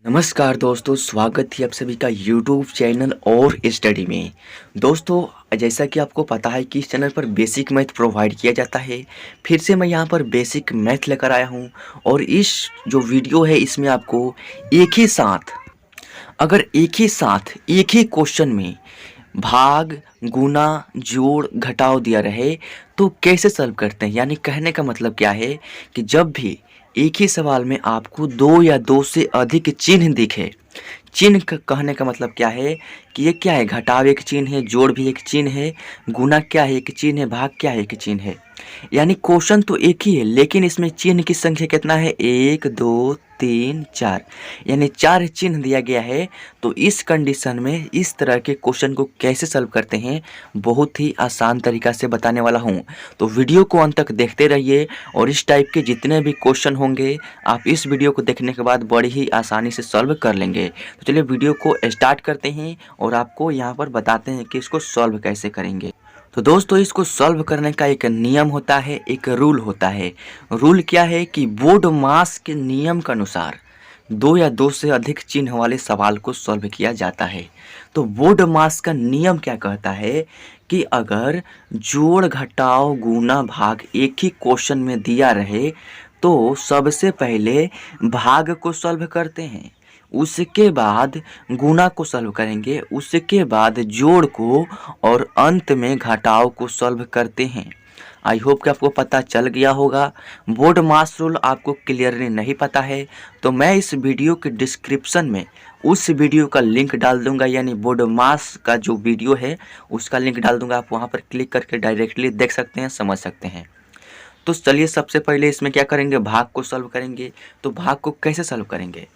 नमस्कार दोस्तों, स्वागत है आप सभी का यूट्यूब चैनल और स्टडी में। दोस्तों, जैसा कि आपको पता है कि इस चैनल पर बेसिक मैथ प्रोवाइड किया जाता है। फिर से मैं यहाँ पर बेसिक मैथ लेकर आया हूँ और इस जो वीडियो है इसमें आपको एक ही साथ एक ही क्वेश्चन में भाग, गुना, जोड़, घटाव दिया रहे तो कैसे सॉल्व करते हैं। यानी कहने का मतलब क्या है कि जब भी एक ही सवाल में आपको दो या दो से अधिक चिन्ह दिखे, चिन्ह कहने का मतलब क्या है कि ये क्या है, घटाव एक चिन्ह है, जोड़ भी एक चिन्ह है, गुना क्या है एक चिन्ह है, भाग क्या है एक चिन्ह है। यानी क्वेश्चन तो एक ही है लेकिन इसमें चिन्ह की संख्या कितना है, एक, दो, तीन, चार, यानी चार चिन्ह दिया गया है। तो इस कंडीशन में इस तरह के क्वेश्चन को कैसे सॉल्व करते हैं बहुत ही आसान तरीका से बताने वाला हूं। तो वीडियो को अंत तक देखते रहिए और इस टाइप के जितने भी क्वेश्चन होंगे आप इस वीडियो को देखने के बाद बड़ी ही आसानी से सॉल्व कर लेंगे। तो चलिए वीडियो को स्टार्ट करते हैं और आपको यहाँ पर बताते हैं कि इसको सॉल्व कैसे करेंगे। तो दोस्तों, इसको सॉल्व करने का एक नियम होता है, एक रूल होता है। रूल क्या है कि बोर्ड मास के नियम के अनुसार दो या दो से अधिक चिन्ह वाले सवाल को सॉल्व किया जाता है। तो बोर्ड मास का नियम क्या कहता है कि अगर जोड़, घटाव, गुना, भाग एक ही क्वेश्चन में दिया रहे तो सबसे पहले भाग को सॉल्व करते हैं, उसके बाद गुना को सॉल्व करेंगे, उसके बाद जोड़ को और अंत में घटाव को सॉल्व करते हैं। आई होप कि आपको पता चल गया होगा। बोर्ड मास रूल आपको क्लियरली नहीं पता है तो मैं इस वीडियो के डिस्क्रिप्शन में उस वीडियो का लिंक डाल दूंगा, यानी बोर्ड मास का जो वीडियो है उसका लिंक डाल दूंगा। आप वहां पर क्लिक करके डायरेक्टली देख सकते हैं, समझ सकते हैं। तो चलिए सबसे पहले इसमें क्या करेंगे, भाग को सॉल्व करेंगे। तो भाग को कैसे सॉल्व करेंगे,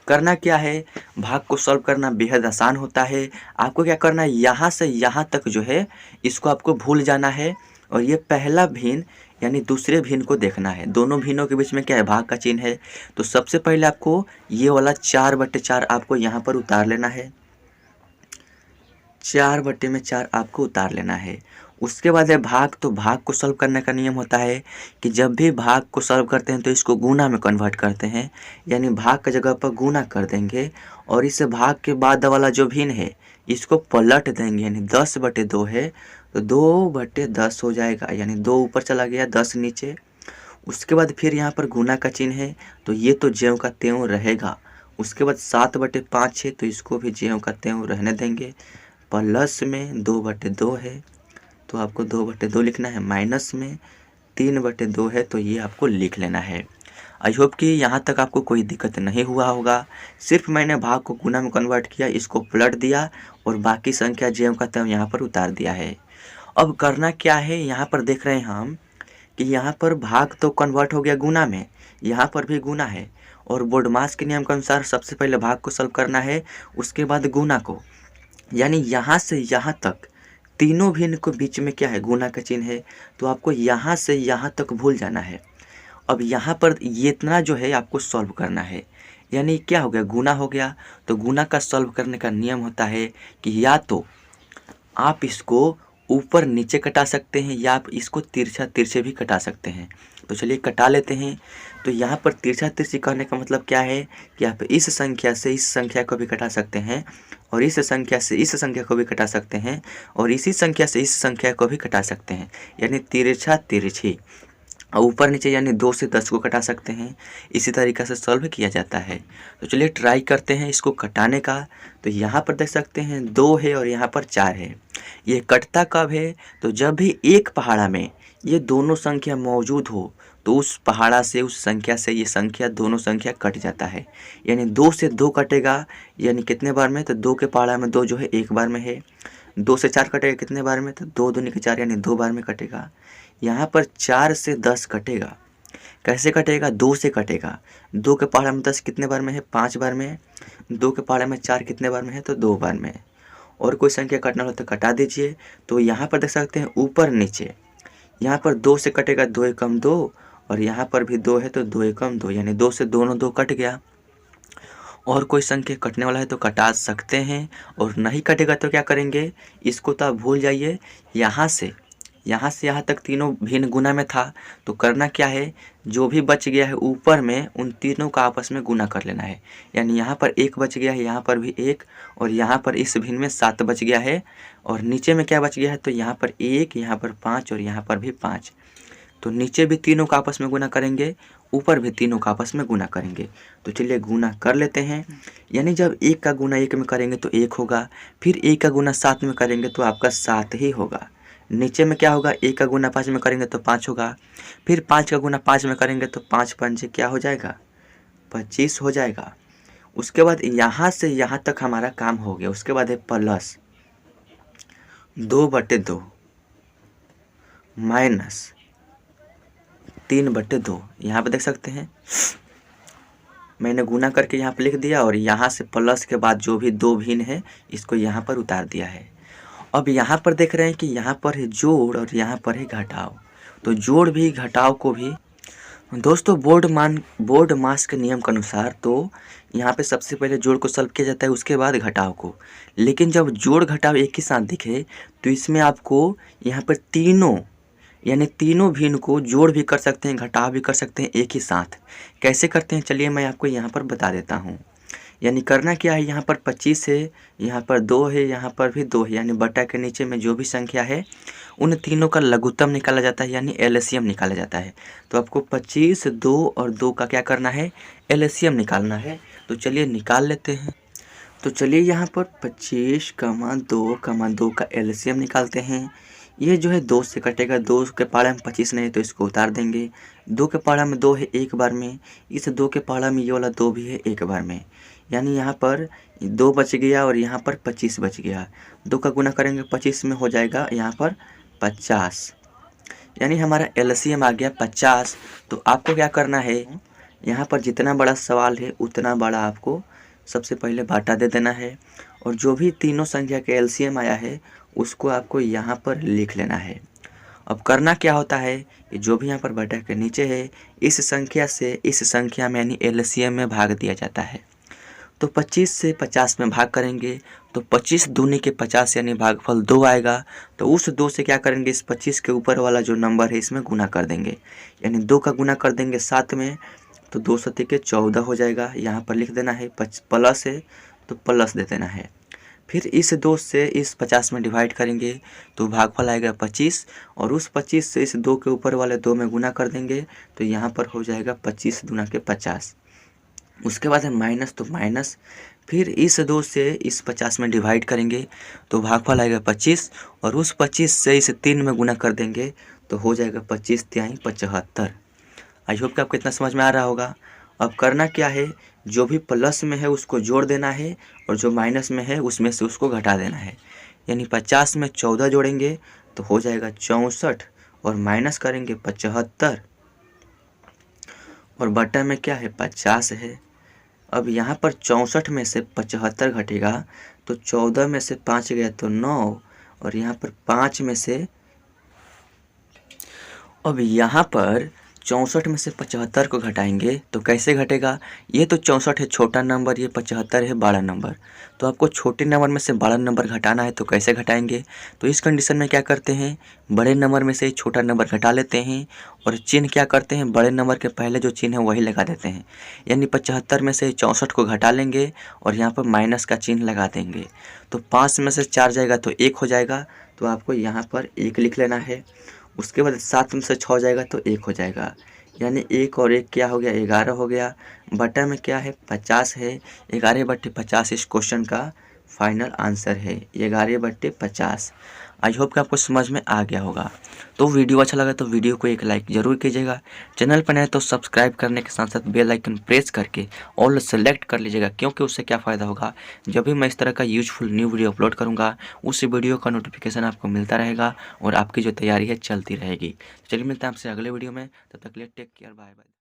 करना क्या है, भाग को सॉल्व करना बेहद आसान होता है। आपको क्या करना है, यहाँ से यहाँ तक जो है इसको आपको भूल जाना है और ये पहला भिन्न यानी दूसरे भिन्न को देखना है। दोनों भिन्नों के बीच में क्या है, भाग का चिन्ह है। तो सबसे पहले आपको ये वाला 4/4 आपको यहाँ पर उतार लेना है, 4/4 आपको उतार लेना है। उसके बाद है भाग। तो भाग को सॉल्व करने का नियम होता है कि जब भी भाग को सॉल्व करते हैं तो इसको गुना में कन्वर्ट करते हैं, यानी भाग की जगह पर गुना कर देंगे और इस भाग के बाद वाला जो भिन्न है इसको पलट देंगे, यानी 10/2 है तो 2/10 हो जाएगा, यानी 2 ऊपर चला गया, 10 नीचे। उसके बाद फिर यहाँ पर गुना का चिन्ह है तो ये तो ज्यों का त्यों रहेगा। उसके बाद 7/5 है तो इसको भी ज्यों का त्यों रहने देंगे। प्लस में 2/2 है तो आपको 2/2 लिखना है, माइनस में 3/2 है तो ये आपको लिख लेना है। आई होप कि यहाँ तक आपको कोई दिक्कत नहीं हुआ होगा। सिर्फ मैंने भाग को गुना में कन्वर्ट किया, इसको पलट दिया और बाकी संख्या ज्यों का त्यों यहाँ पर उतार दिया है। अब करना क्या है, यहाँ पर देख रहे हैं हम कि यहाँ पर भाग तो कन्वर्ट हो गया गुना में, यहाँ पर भी गुना है और बोर्ड मास के नियम के अनुसार सबसे पहले भाग को सॉल्व करना है, उसके बाद गुना को। यानी यहाँ से यहाँ तक तीनों भिन्न के बीच में क्या है, गुना का चिन्ह है। तो आपको यहाँ से यहाँ तक भूल जाना है। अब यहाँ पर ये इतना जो है आपको सॉल्व करना है, यानी क्या हो गया, गुना हो गया। तो गुना का सॉल्व करने का नियम होता है कि या तो आप इसको ऊपर नीचे कटा सकते हैं या आप इसको तिरछा तिरछे भी कटा सकते हैं। तो चलिए कटा लेते हैं। तो यहाँ पर तिरछा तिरछी कहने का मतलब क्या है कि आप इस संख्या से इस संख्या को भी कटा सकते हैं और इस संख्या से इस संख्या को भी कटा सकते हैं और इसी संख्या से इस संख्या को भी कटा सकते हैं, यानी तिरछा तिरछी। और ऊपर नीचे यानी 2 से 10 को कटा सकते हैं। इसी तरीक़े से सॉल्व किया जाता है। तो चलिए ट्राई करते हैं इसको कटाने का। तो यहाँ पर देख सकते हैं 2 है और यहाँ पर 4 है। ये कटता कब है, तो जब भी एक पहाड़ा में ये दोनों संख्या मौजूद हो तो उस पहाड़ा से उस संख्या से ये संख्या दोनों संख्या कट जाता है। यानी 2 से 2 कटेगा, यानी कितने बार में, तो 2 के पहाड़ा में 2 जो है एक बार में है। 2 से 4 कटेगा कितने बार में, तो 2 दूनी के 4 यानी 2 बार में कटेगा। यहाँ पर 4 से 10 कटेगा, कैसे कटेगा, 2 से कटेगा। 2 के पहाड़ा में 10 कितने बार में है, 5 बार में। 2 के पहाड़ा में 4 कितने बार में है, तो 2 बार में। और कोई संख्या कटना हो तो कटा दीजिए। तो यहाँ पर देख सकते हैं ऊपर नीचे, यहाँ पर 2 से कटेगा 2 एकम 2 और यहाँ पर भी 2 है तो 2 एकम 2, यानी 2 से दोनों 2 कट गया। और कोई संख्या कटने वाला है तो कटा सकते हैं और नहीं कटेगा तो क्या करेंगे, इसको तो आप भूल जाइए। यहाँ से यहाँ से यहाँ तक तीनों भिन्न गुना में था, तो करना क्या है, जो भी बच गया है ऊपर में उन तीनों का आपस में गुना कर लेना है। यानी यहाँ पर 1 बच गया है, यहाँ पर भी 1, और यहाँ पर इस भिन्न में 7 बच गया है, और नीचे में क्या बच गया है, तो यहाँ पर 1, यहाँ पर 5 और यहाँ पर भी 5। तो नीचे भी तीनों का आपस में गुना करेंगे, ऊपर भी तीनों का आपस में गुना करेंगे। तो चलिए गुना कर लेते हैं। यानी जब 1 का गुना 1 में करेंगे तो 1 होगा, फिर 1 का गुना 7 में करेंगे तो आपका 7 ही होगा। नीचे में क्या होगा, 1 का गुना 5 में करेंगे तो 5 होगा, फिर 5 का गुना 5 में करेंगे तो 5 पंचे क्या हो जाएगा, 25 हो जाएगा। उसके बाद यहाँ से यहाँ तक हमारा काम हो गया। उसके बाद है प्लस 2/2 माइनस 3/2। यहाँ पे देख सकते हैं मैंने गुना करके यहाँ पे लिख दिया, और यहाँ से प्लस के बाद जो भी 2 भिन्न है इसको यहाँ पर उतार दिया है। अब यहाँ पर देख रहे हैं कि यहाँ पर है जोड़ और यहाँ पर है घटाव। तो जोड़ भी घटाव को भी दोस्तों बोर्ड मास के नियम के अनुसार तो यहाँ पे सबसे पहले जोड़ को सॉल्व किया जाता है, उसके बाद घटाव को। लेकिन जब जोड़ घटाव एक ही साथ दिखे तो इसमें आपको यहाँ पर तीनों भिन्न को जोड़ भी कर सकते हैं, घटाव भी कर सकते हैं एक ही साथ। कैसे करते हैं चलिए मैं आपको यहाँ पर बता देता हूँ। यानी करना क्या है, यहाँ पर 25 है, यहाँ पर 2 है, यहाँ पर भी 2 है, यानी बटा के नीचे में जो भी संख्या है उन तीनों का लघुत्तम निकाला जाता है, यानी एलसीएम निकाला जाता है। तो आपको 25, 2 और 2 का क्या करना है, एलसीएम निकालना है। तो चलिए निकाल लेते हैं। तो चलिए यहाँ पर 25, 2, का एलसीएम निकालते हैं। ये जो है 2 से कटेगा, 2 के पहाड़ा में 25 नहीं है तो इसको उतार देंगे। 2 के पहाड़ा में 2 है एक बार में, इस 2 के पहाड़ा में ये वाला 2 भी है एक बार में, यानी यहाँ पर 2 बच गया और यहाँ पर 25 बच गया। 2 का गुना करेंगे 25 में, हो जाएगा यहाँ पर 50, यानी हमारा एलसीएम आ गया 50। तो आपको क्या करना है, यहाँ पर जितना बड़ा सवाल है उतना बड़ा आपको सबसे पहले बाटा दे देना है, और जो भी तीनों संख्या के एलसीएम आया है उसको आपको यहाँ पर लिख लेना है। अब करना क्या होता है कि जो भी यहाँ पर बटा के नीचे है इस संख्या से इस संख्या में यानी एलसीएम में भाग दिया जाता है। तो 25 से 50 में भाग करेंगे तो 25 दूनी के 50 यानी भागफल 2 आएगा। तो उस 2 से क्या करेंगे, इस 25 के ऊपर वाला जो नंबर है इसमें गुना कर देंगे, यानी 2 का गुना कर देंगे 7 में, तो 2 सत्ते के 14 हो जाएगा। यहाँ पर लिख देना है, प्लस है तो प्लस दे देना है। फिर इस 2 से इस 50 में डिवाइड करेंगे तो भागफल आएगा 25, और उस 25 से इस 2 के ऊपर वाले 2 में गुना कर देंगे तो यहाँ पर हो जाएगा 25 दूना के 50। उसके बाद है माइनस, तो माइनस, फिर इस 2 से इस 50 में डिवाइड करेंगे तो भागफल आएगा 25, और उस 25 से इस 3 में गुना कर देंगे तो हो जाएगा 25 तिहाई 75। आई होप कि आपको इतना समझ में आ रहा होगा। अब करना क्या है, जो भी प्लस में है उसको जोड़ देना है, और जो माइनस में है उसमें से उसको घटा देना है। यानी 50 में 14 जोड़ेंगे तो हो जाएगा 64, और माइनस करेंगे 75, और बटा में क्या है 50 है। अब यहाँ पर 64 में से 75 घटेगा तो 14 में से 5 गया तो 9, और यहाँ पर 5 में से, अब यहाँ पर 64 में से 75 को घटाएंगे तो कैसे घटेगा, ये तो 64 है छोटा नंबर, ये 75 है बड़ा नंबर। तो आपको छोटे नंबर में से बड़ा नंबर घटाना है तो कैसे घटाएंगे, तो इस कंडीशन में क्या करते हैं, बड़े नंबर में से छोटा नंबर घटा लेते हैं, और चिन्ह क्या करते हैं, बड़े नंबर के पहले जो चिन्ह है वही लगा देते हैं। यानी 75 में से 64 को घटा लेंगे और यहाँ पर माइनस का चिन्ह लगा देंगे। तो 5 में से 4 जाएगा तो 1 हो जाएगा, तो आपको यहाँ पर 1 लिख लेना है। उसके बाद 7 में से 6 जाएगा तो 1 हो जाएगा, यानी 1 और 1 क्या हो गया, 11 हो गया। बटा में क्या है 50 है, 11/50 इस क्वेश्चन का फाइनल आंसर है, 11/50। आई होप कि आपको समझ में आ गया होगा। तो वीडियो अच्छा लगा तो वीडियो को एक लाइक ज़रूर कीजिएगा। चैनल पर नए तो सब्सक्राइब करने के साथ साथ बेल आइकन प्रेस करके ऑल सेलेक्ट कर लीजिएगा, क्योंकि उससे क्या फ़ायदा होगा, जब भी मैं इस तरह का यूजफुल न्यू वीडियो अपलोड करूँगा उस वीडियो का नोटिफिकेशन आपको मिलता रहेगा, और आपकी जो तैयारी है चलती रहेगी। चलिए मिलते हैं आपसे अगले वीडियो में, तब तक के लिए टेक केयर, बाय बाय।